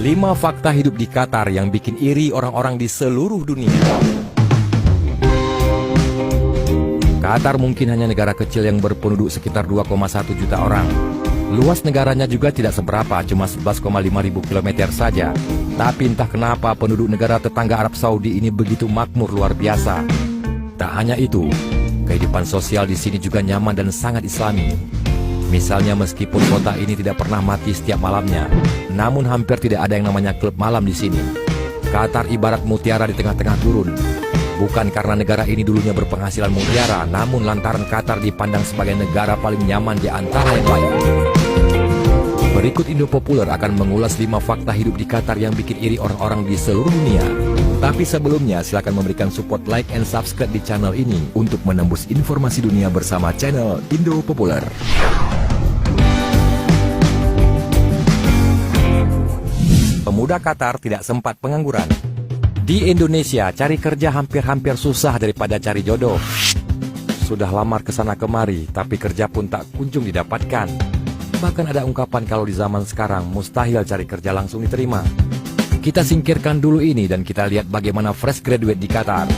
5 fakta hidup di Qatar yang bikin iri orang-orang di seluruh dunia. Qatar mungkin hanya negara kecil yang berpenduduk sekitar 2,1 juta orang. Luas negaranya juga tidak seberapa, cuma 11,5 ribu kilometer saja. Tapi entah kenapa penduduk negara tetangga Arab Saudi ini begitu makmur luar biasa. Tak hanya itu, kehidupan sosial di sini juga nyaman dan sangat islami. Misalnya meskipun kota ini tidak pernah mati setiap malamnya, namun hampir tidak ada yang namanya klub malam di sini. Qatar ibarat mutiara di tengah-tengah gurun. Bukan karena negara ini dulunya berpenghasilan mutiara, namun lantaran Qatar dipandang sebagai negara paling nyaman di antara yang lain. Berikut Indo Populer akan mengulas 5 fakta hidup di Qatar yang bikin iri orang-orang di seluruh dunia. Tapi sebelumnya silakan memberikan support, like, and subscribe di channel ini untuk menembus informasi dunia bersama channel Indo Populer. Pemuda Qatar tidak sempat pengangguran. Di Indonesia, cari kerja hampir-hampir susah daripada cari jodoh. Sudah lamar kesana kemari, tapi kerja pun tak kunjung didapatkan. Bahkan ada ungkapan kalau di zaman sekarang mustahil cari kerja langsung diterima. Kita singkirkan dulu ini dan kita lihat bagaimana fresh graduate di Qatar.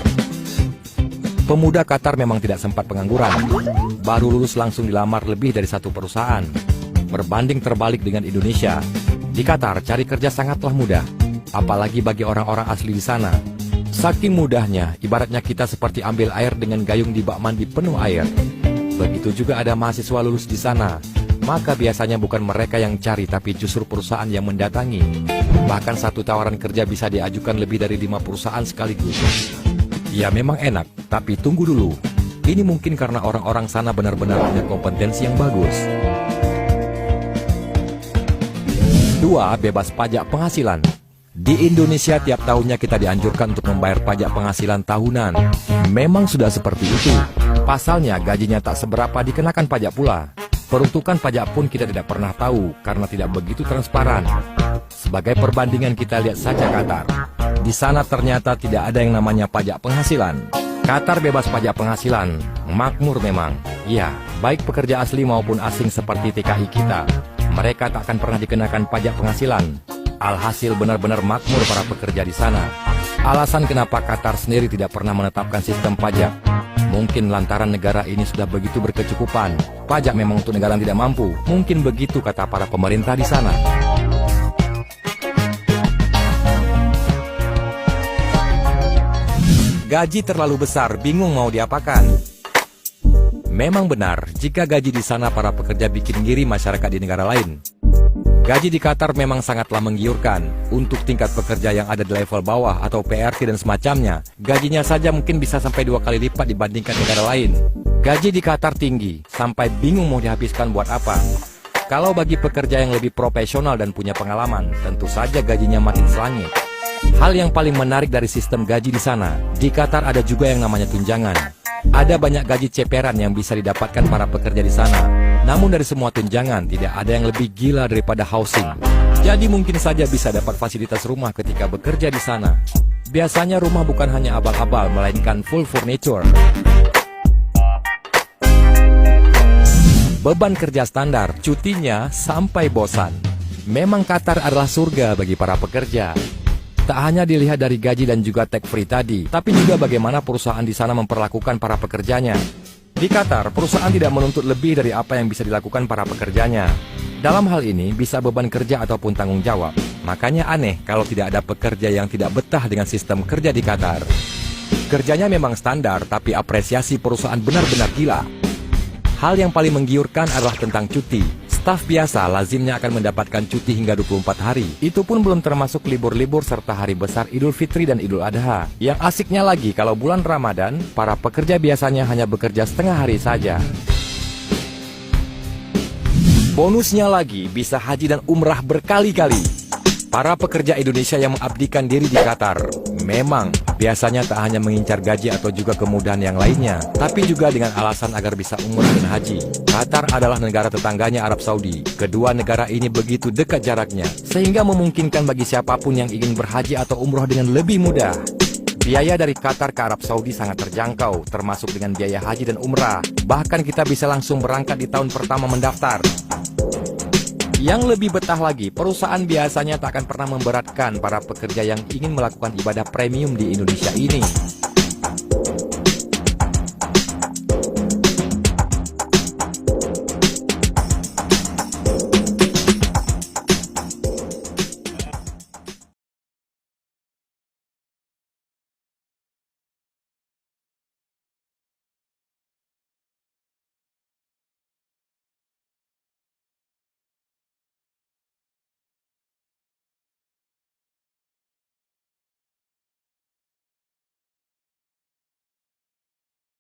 Pemuda Qatar memang tidak sempat pengangguran. Baru lulus langsung dilamar lebih dari satu perusahaan. Berbanding terbalik dengan Indonesia, di Qatar cari kerja sangatlah mudah, apalagi bagi orang-orang asli di sana. Saking mudahnya, ibaratnya kita seperti ambil air dengan gayung di bak mandi penuh air. Begitu juga ada mahasiswa lulus di sana. Maka biasanya bukan mereka yang cari, tapi justru perusahaan yang mendatangi. Bahkan satu tawaran kerja bisa diajukan lebih dari 5 perusahaan sekaligus. Ya memang enak, tapi tunggu dulu. Ini mungkin karena orang-orang sana benar-benar punya kompetensi yang bagus. 2. Bebas pajak penghasilan. Di Indonesia tiap tahunnya kita dianjurkan untuk membayar pajak penghasilan tahunan. Memang sudah seperti itu. Pasalnya gajinya tak seberapa dikenakan pajak pula. Peruntukan pajak pun kita tidak pernah tahu karena tidak begitu transparan. Sebagai perbandingan kita lihat saja Qatar. Di sana ternyata tidak ada yang namanya pajak penghasilan. Qatar bebas pajak penghasilan. Makmur memang. Ya, baik pekerja asli maupun asing seperti TKI kita. Mereka tak akan pernah dikenakan pajak penghasilan. Alhasil benar-benar makmur para pekerja di sana. Alasan kenapa Qatar sendiri tidak pernah menetapkan sistem pajak, mungkin lantaran negara ini sudah begitu berkecukupan. Pajak memang untuk negara yang tidak mampu. Mungkin begitu kata para pemerintah di sana. Gaji terlalu besar, bingung mau diapakan. Memang benar, jika gaji di sana para pekerja bikin ngiri masyarakat di negara lain. Gaji di Qatar memang sangatlah menggiurkan. Untuk tingkat pekerja yang ada di level bawah atau PRT dan semacamnya, gajinya saja mungkin bisa sampai 2 kali lipat dibandingkan negara lain. Gaji di Qatar tinggi, sampai bingung mau dihabiskan buat apa. Kalau bagi pekerja yang lebih profesional dan punya pengalaman, tentu saja gajinya makin selangit. Hal yang paling menarik dari sistem gaji di sana, di Qatar ada juga yang namanya tunjangan. Ada banyak gaji ceperan yang bisa didapatkan para pekerja di sana. Namun dari semua tunjangan, tidak ada yang lebih gila daripada housing. Jadi mungkin saja bisa dapat fasilitas rumah ketika bekerja di sana. Biasanya rumah bukan hanya abal-abal, melainkan full furniture. Beban kerja standar, cutinya sampai bosan. Memang Qatar adalah surga bagi para pekerja. Tak hanya dilihat dari gaji dan juga tax free tadi, tapi juga bagaimana perusahaan di sana memperlakukan para pekerjanya. Di Qatar, perusahaan tidak menuntut lebih dari apa yang bisa dilakukan para pekerjanya. Dalam hal ini, bisa beban kerja ataupun tanggung jawab. Makanya aneh kalau tidak ada pekerja yang tidak betah dengan sistem kerja di Qatar. Kerjanya memang standar, tapi apresiasi perusahaan benar-benar gila. Hal yang paling menggiurkan adalah tentang cuti. Staf biasa lazimnya akan mendapatkan cuti hingga 24 hari. Itu pun belum termasuk libur-libur serta hari besar Idul Fitri dan Idul Adha. Yang asiknya lagi kalau bulan Ramadan, para pekerja biasanya hanya bekerja setengah hari saja. Bonusnya lagi bisa haji dan umrah berkali-kali. Para pekerja Indonesia yang mengabdikan diri di Qatar memang biasanya tak hanya mengincar gaji atau juga kemudahan yang lainnya, tapi juga dengan alasan agar bisa umrah dan haji. Qatar adalah negara tetangganya Arab Saudi. Kedua negara ini begitu dekat jaraknya, sehingga memungkinkan bagi siapapun yang ingin berhaji atau umrah dengan lebih mudah. Biaya dari Qatar ke Arab Saudi sangat terjangkau, termasuk dengan biaya haji dan umrah. Bahkan kita bisa langsung berangkat di tahun pertama mendaftar. Yang lebih betah lagi, perusahaan biasanya tak akan pernah memberatkan para pekerja yang ingin melakukan ibadah premium di Indonesia ini.